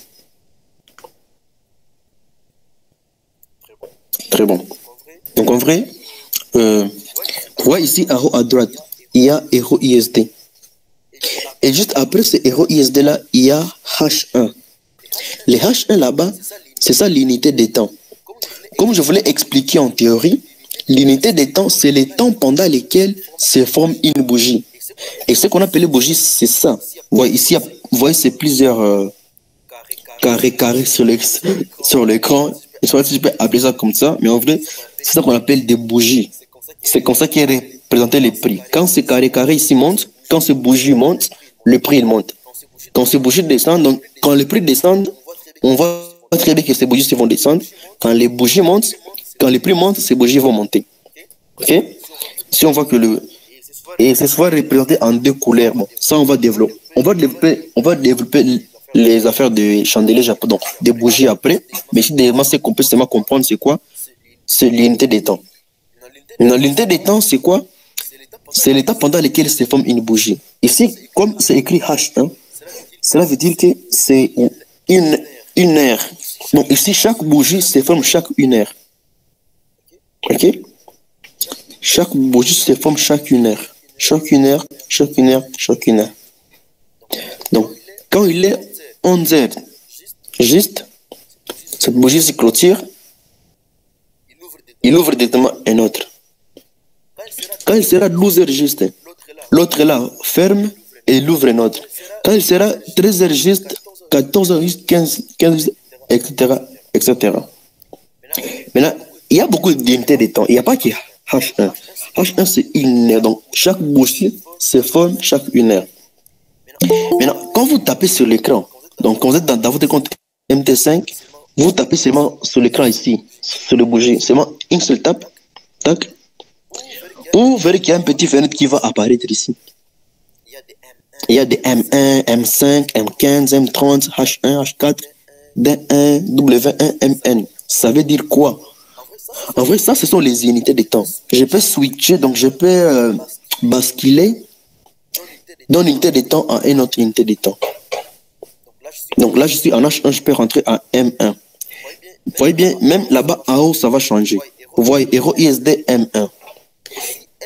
Très bon. Donc en vrai, ouais, ici en haut à droite, il y a Hero ISD. Et juste après ce Hero ISD là, il y a H1. Les H1 là-bas, c'est ça l'unité des temps. Comme je voulais expliquer en théorie, l'unité des temps, c'est les temps pendant lesquels se forme une bougie. Et ce qu'on appelle bougie, c'est ça. Vous voyez, ici, vous voyez, c'est plusieurs carrés sur l'écran. Je ne sais pas si je peux appeler ça comme ça, mais en vrai, c'est ça qu'on appelle des bougies. C'est comme ça qu'est représenté les prix. Quand ces carrés ici montent, quand ces bougies montent, le prix il monte. Quand ces bougies descendent, donc quand les prix descendent, on voit très bien que ces bougies vont descendre. Quand les bougies montent, quand les prix montent, ces bougies vont monter. Ok? Si on voit que et c'est souvent représenté en deux couleurs. Bon, ça on va développer. On va développer les affaires de chandeliers japonais, donc des bougies après. Mais ici, c'est qu'on peut seulement comprendre c'est quoi? C'est l'unité des temps. L'unité des temps, c'est quoi? C'est l'état pendant lequel se forme une bougie. Ici, comme c'est écrit H1, cela veut dire que c'est une heure. Donc ici, chaque bougie se forme chaque une heure. Ok? Chaque bougie se forme chaque une heure. Chaque une heure, chaque une heure, chaque une heure. Donc, quand il est 11 heures, juste, cette bougie se clôture, il ouvre directement un autre. Quand il sera 12 heures juste, l'autre est là, ferme, et il ouvre un autre. Quand il sera 13 heures juste, 14 heures juste, 15, etc., etc. Maintenant, il y a beaucoup d'unités de temps. Il n'y a pas que H1. H1, c'est une heure. Donc, chaque bougie se forme chaque une heure. Maintenant, quand vous tapez sur l'écran, donc quand vous êtes dans votre compte MT5, vous tapez seulement sur l'écran ici, sur le bougie, seulement une seule tape, tac, ou vous verrez qu'il y a une petite fenêtre qui va apparaître ici. Il y a des M1, M5, M15, M30, H1, H4, D1, W1, MN. Ça veut dire quoi? En vrai, ça, ce sont les unités de temps. Je peux switcher, donc je peux basculer d'une unité de temps à une autre unité de temps. Donc là, je suis en H1, je peux rentrer à M1. Vous voyez bien, même là-bas en haut, ça va changer. Vous voyez, Hero ISD M1.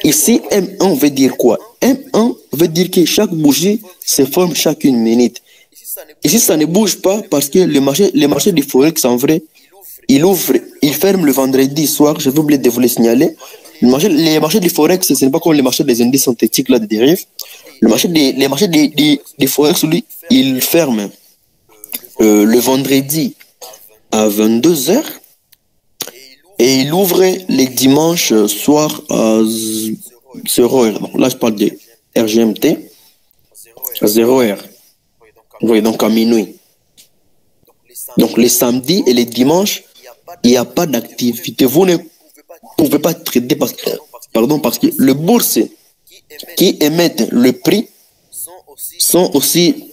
Ici, M1 veut dire quoi? M1 veut dire que chaque bougie se forme chaque une minute. Ici, ça ne bouge pas parce que le marché du Forex, en vrai, il ferme le vendredi soir. Je vais oublier de vous le signaler. Les marchés du Forex, ce n'est pas comme les marchés des indices synthétiques, là, de dérives. Les marchés du Forex, lui, il ferme le vendredi à 22h et il ouvre les dimanches soir à 0h. Donc là, je parle de RGMT à 0h. Oui, donc à minuit. Donc les samedis et les dimanches, il n'y a pas d'activité. Vous ne pouvez pas trader parce que les bourses qui émettent le prix sont aussi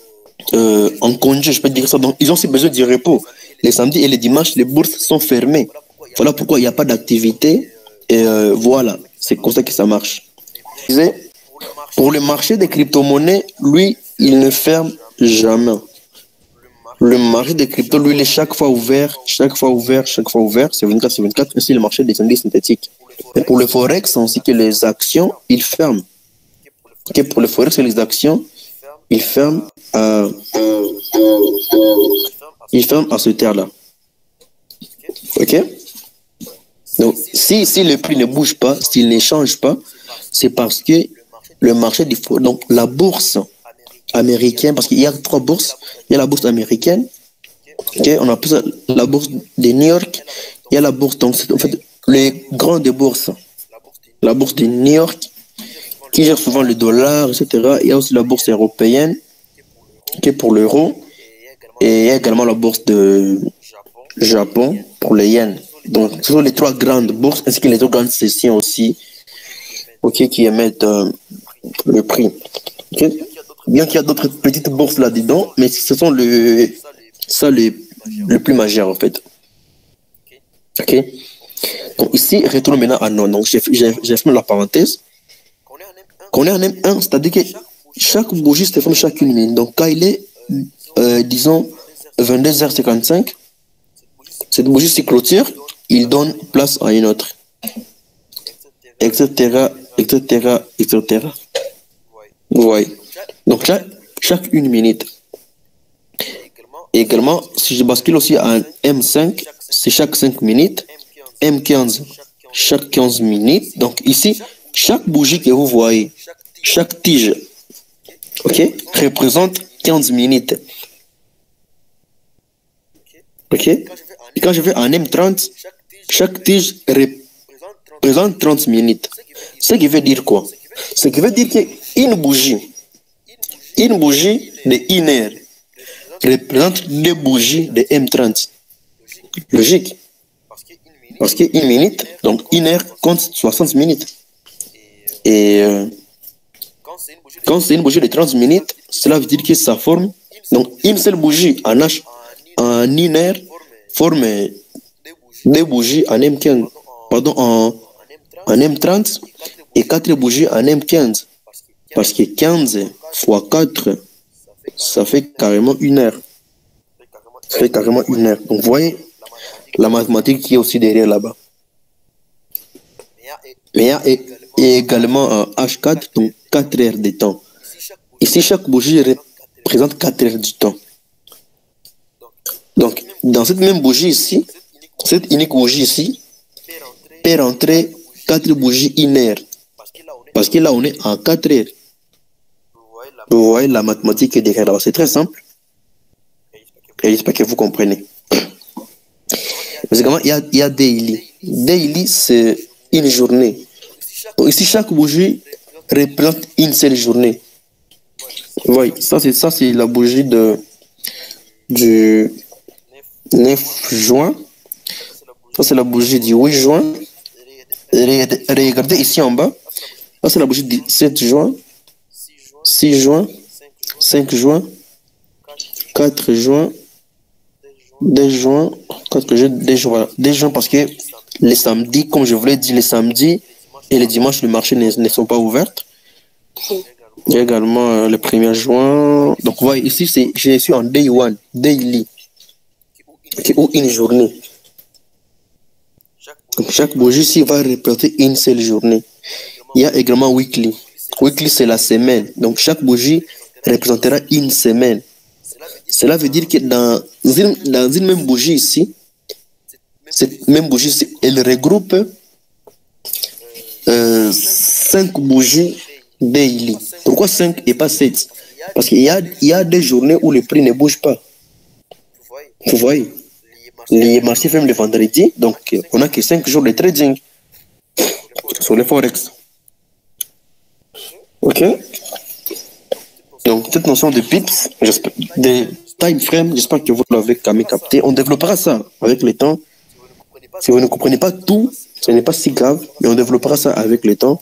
en congé, je peux dire ça. Donc ils ont aussi besoin du repos. Les samedis et les dimanches, les bourses sont fermées. Voilà pourquoi il n'y a pas d'activité. Et voilà, c'est comme ça que ça marche. Pour le marché des crypto-monnaies, lui, il ne ferme jamais. Le marché des cryptos, lui, il est chaque fois ouvert, chaque fois ouvert, chaque fois ouvert. C'est 24 sur 24. Ainsi, le marché des indices synthétiques. Et pour le Forex, ainsi que les actions, il ferme. Okay, pour le Forex et les actions, il ferme à ce terme-là. Ok? Donc, si le prix ne bouge pas, s'il ne change pas, c'est parce que le marché du Forex, donc la bourse américaine, parce qu'il y a 3 bourses, il y a la bourse américaine, okay, on appelle ça la bourse de New York, il y a la bourse, donc c'est en fait les grandes bourses, la bourse de New York, qui gère souvent le dollar, etc. Il y a aussi la bourse européenne, qui est pour l'euro, et il y a également la bourse de Japon pour les yens. Donc, ce sont les 3 grandes bourses, ainsi que les 3 grandes sessions aussi, okay, qui émettent le prix. Okay. Bien qu'il y a d'autres petites bourses là-dedans, mais ce sont le plus majeur en fait. Ok. Donc ici, retournons maintenant à non. Donc j'ai fait la parenthèse. Quand on est en M1, c'est-à-dire que chaque bougie se forme chaque une minute. Donc quand il est, disons, 22h55, cette bougie se clôture, il donne place à une autre. Etc. etc. etc. Vous voyez. Donc là, chaque une minute. Et également, si je bascule aussi à un M5, c'est chaque 5 minutes. M15, chaque 15 minutes. Donc ici, chaque bougie que vous voyez, chaque tige, ok, représente 15 minutes. Ok. Et quand je vais en M30, chaque tige représente 30 minutes. Ce qui veut dire quoi? Ce qui veut dire qu'une bougie de 1 heure représente 2 bougies de M30. Logique. Parce qu'une minute, donc 1 heure compte 60 minutes. Et quand c'est une bougie de 30 minutes, cela veut dire que ça forme. Donc une seule bougie en 1 heure forme 2 bougies en M15. Pardon, en M30 et 4 bougies en M15. Parce que 15 fois 4, ça fait carrément 1 heure. Ça fait carrément 1 heure. Donc, vous voyez la mathématique qui est aussi derrière là-bas. Mais il y a également un H4, donc 4 heures de temps. Ici, chaque bougie représente 4 heures du temps. Donc, dans cette même bougie ici, cette unique bougie ici, peut rentrer 4 bougies 1 heure. Parce que là, on est en 4 heures. Vous voyez la mathématique est derrière là-bas. C'est très simple. Et j'espère que vous comprenez. Mais également, il y a daily. Daily, c'est une journée. Donc ici, chaque bougie représente une seule journée. Vous voyez, ça c'est la bougie du 9 juin. Ça, c'est la bougie du 8 juin. Regardez ici en bas. Ça, c'est la bougie du 7 juin. 6 juin, 5 juin, 4 juin, 2 juin, 4 juin, 2 juin, voilà. 2 juin parce que les samedis, comme je vous l'ai dit, les samedis et les dimanches, le marché ne sont pas ouverts. Il y a également le 1er juin. Donc, vous voyez, ici, je suis en day one, daily, ou une journée. Donc, chaque bougie ici va représenter une seule journée. Il y a également weekly. Weekly, c'est la semaine. Donc, chaque bougie représentera une semaine. Cela veut dire que dans une même bougie ici, cette même bougie ici, elle regroupe 5 bougies daily. Pourquoi 5 et pas 7? Parce qu'il y a des journées où le prix ne bouge pas. Vous voyez? Les marchés ferment le vendredi, donc on n'a que 5 jours de trading sur les forex. Ok? Donc cette notion de pips, de time frame, j'espère que vous l'avez quand même capté. On développera ça avec le temps. Si vous ne comprenez pas tout, ce n'est pas si grave, mais on développera ça avec le temps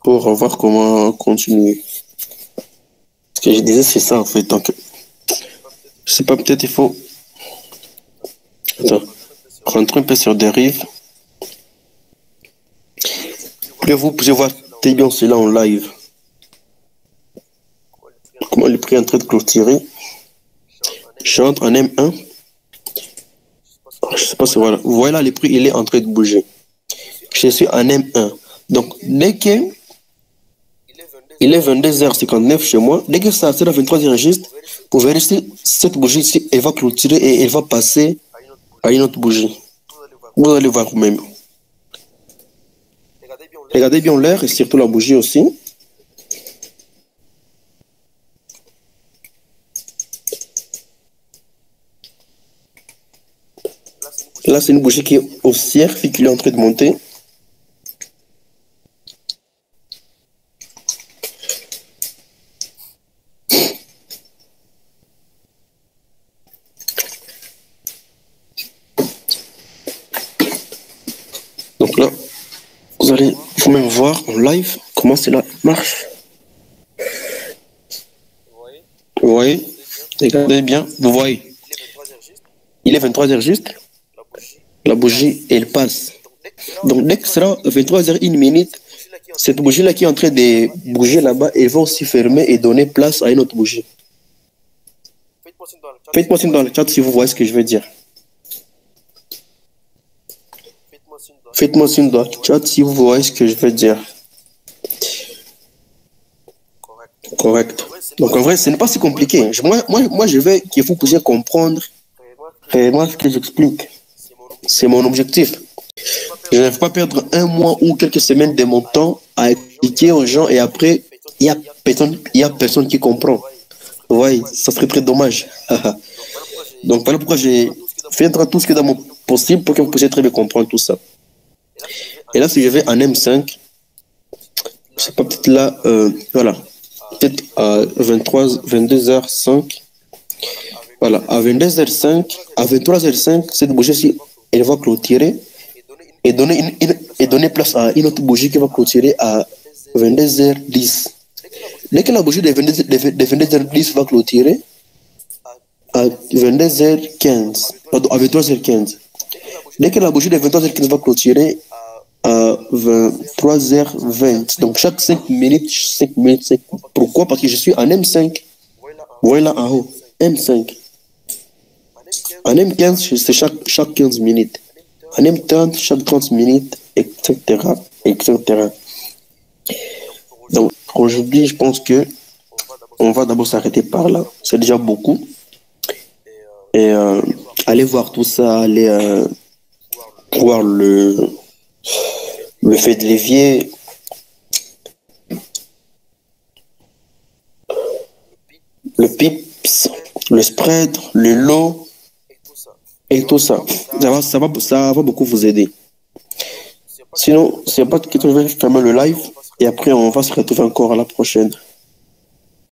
pour voir comment continuer. Ce que je disais, c'est ça en fait. Donc, je sais pas, peut-être il faut rentrer un peu sur dérive. Plus vous pouvez voir très bien cela en live. Comment le prix est en train de clôturer. Je rentre en M1. Je sais pas si voilà. Voilà, le prix, il est en train de bouger. Je suis en M1. Donc, dès que il est 22h59 chez moi, dès que ça sera 23h juste, vous verrez si cette bougie ici, elle va clôturer et elle va passer à une autre bougie. Vous allez voir vous-même. Regardez bien l'heure et surtout la bougie aussi. Là, c'est une bougie qui est haussière, puis qui est en train de monter. Donc là, vous allez vous-même voir en live comment cela marche. Vous voyez? Regardez bien, vous voyez. Il est 23h juste. La bougie, elle passe. Donc dès que ce sera 23h01, cette bougie-là qui est en train de bouger là-bas, elle va aussi fermer et donner place à une autre bougie. Faites-moi signe dans le chat si vous voyez ce que je veux dire. Faites-moi signe dans le chat si vous voyez ce que je veux dire. Correct. Donc en vrai, ce n'est pas si compliqué. Moi, je veux que vous puissiez comprendre réellement ce que j'explique. C'est mon objectif. Je ne veux pas perdre un mois ou quelques semaines de mon temps à expliquer aux gens et après, il n'y a personne qui comprend. Vous voyez, ça serait très dommage. Donc voilà pourquoi j'ai fait tout ce qui est dans mon possible pour que vous puissiez très bien comprendre tout ça. Et là, si je vais en M5, je sais pas, peut-être là, voilà, peut-être à 22h05, voilà, à 22h05, à 23h05, cette bougie-ci, elle va clôturer et donner place à une autre bougie qui va clôturer à 22h10. Dès que la bougie de 22h10 va clôturer à 22h15, pardon, à 23h15. Dès que la bougie de 23h15 va clôturer à 23h20. Donc chaque 5 minutes, 5 minutes, 5. Pourquoi? Parce que je suis en M5. Voilà en haut, M5. En M15, c'est chaque 15 minutes. En M30, chaque 30 minutes, etc. etc. Donc aujourd'hui, je pense que on va d'abord s'arrêter par là. C'est déjà beaucoup. Et allez voir tout ça, allez voir le fait de levier, le pips, le spread, le lot et tout ça. Ça va beaucoup vous aider. Sinon, s'il n'y a pas de questions, je vais fermer le live et après on va se retrouver encore à la prochaine.